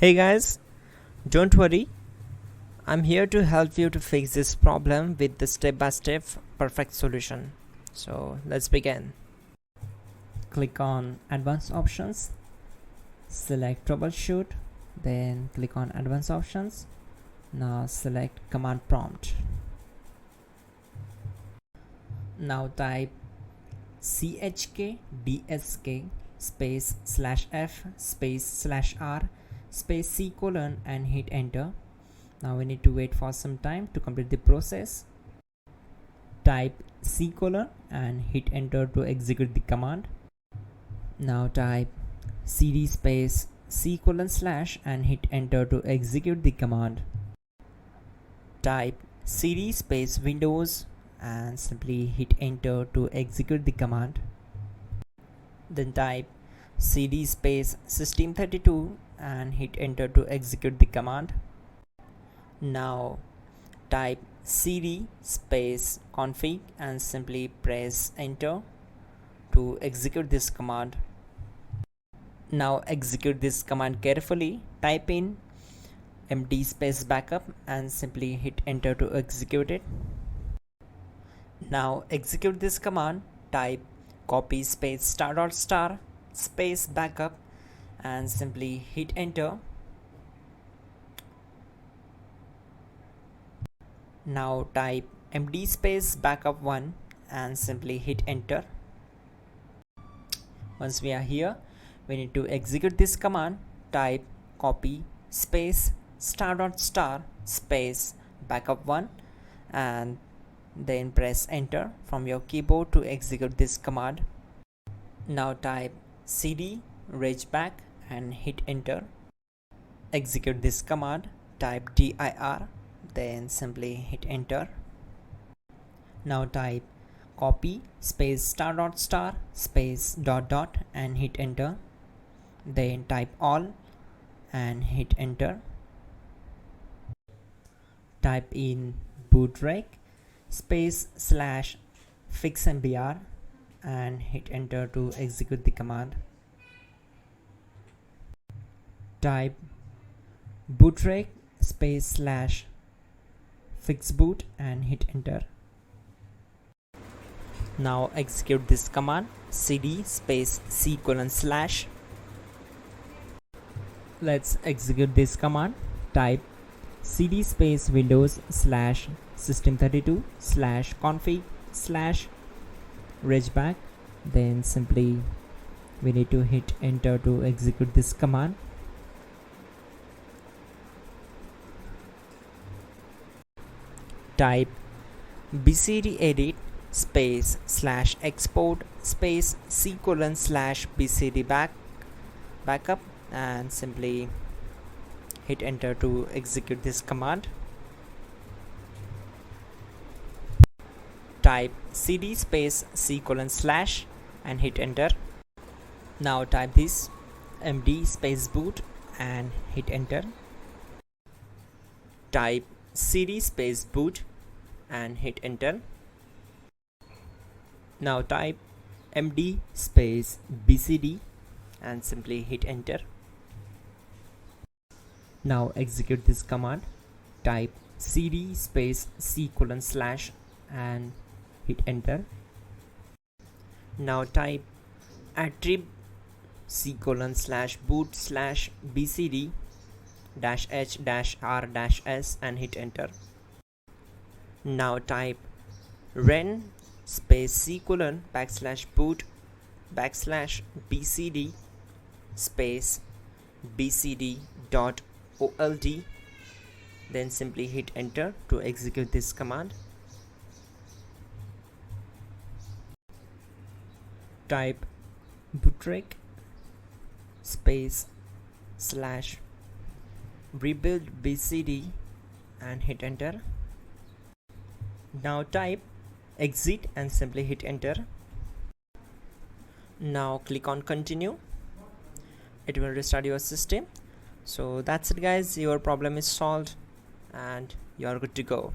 Hey guys, don't worry, I'm here to help you to fix this problem with the step-by-step perfect solution. So let's begin. Click on Advanced Options, select Troubleshoot, then click on Advanced Options. Now select Command Prompt. Now type chkdsk space /f space /r space C colon and hit enter. Now we need to wait for some time to complete the process. Type C colon and hit enter to execute the command. Now type cd space C colon / and hit enter to execute the command. Type cd space Windows and simply hit enter to execute the command. Then type cd space system32 and hit enter to execute the command. Now type cd space config and simply press enter to execute this command. Now execute this command carefully. Type in md space backup and simply hit enter to execute it. Now execute this command. Type copy space ** space backup and simply hit enter. Now type md space backup1 and simply hit enter. Once we are here, we need to execute this command. Type copy space ** space backup1 and then press enter from your keyboard to execute this command. Now type cd regback and hit enter. Execute this command. Type dir, then simply hit enter. Now type copy space ** space ... and hit enter. Then type all and hit enter. Type in bootrec space /fixmbr and hit enter to execute the command. Type bootrec space /fixboot and hit enter. Now execute this command. cd space C colon /. Let's execute this command. Type cd space Windows /system32 /config regback. Then simply we need to hit enter to execute this command. Type bcd edit space /export space C colon /bcd backup and simply hit enter to execute this command. Type cd space C colon / and hit enter. Now type this md space boot and hit enter. Type cd space boot and hit enter. Now type md space bcd and simply hit enter. Now execute this command. Type cd space C colon / and hit enter. Now type attrib C colon /boot /bcd -h -r -s and hit enter. Now type ren space C colon /boot /bcd space bcd.old. Then simply hit enter to execute this command. Type bootrec space /rebuild bcd and hit enter. Now type exit and simply hit enter. Now click on continue. It will restart your system. So that's it guys, your problem is solved and you are good to go.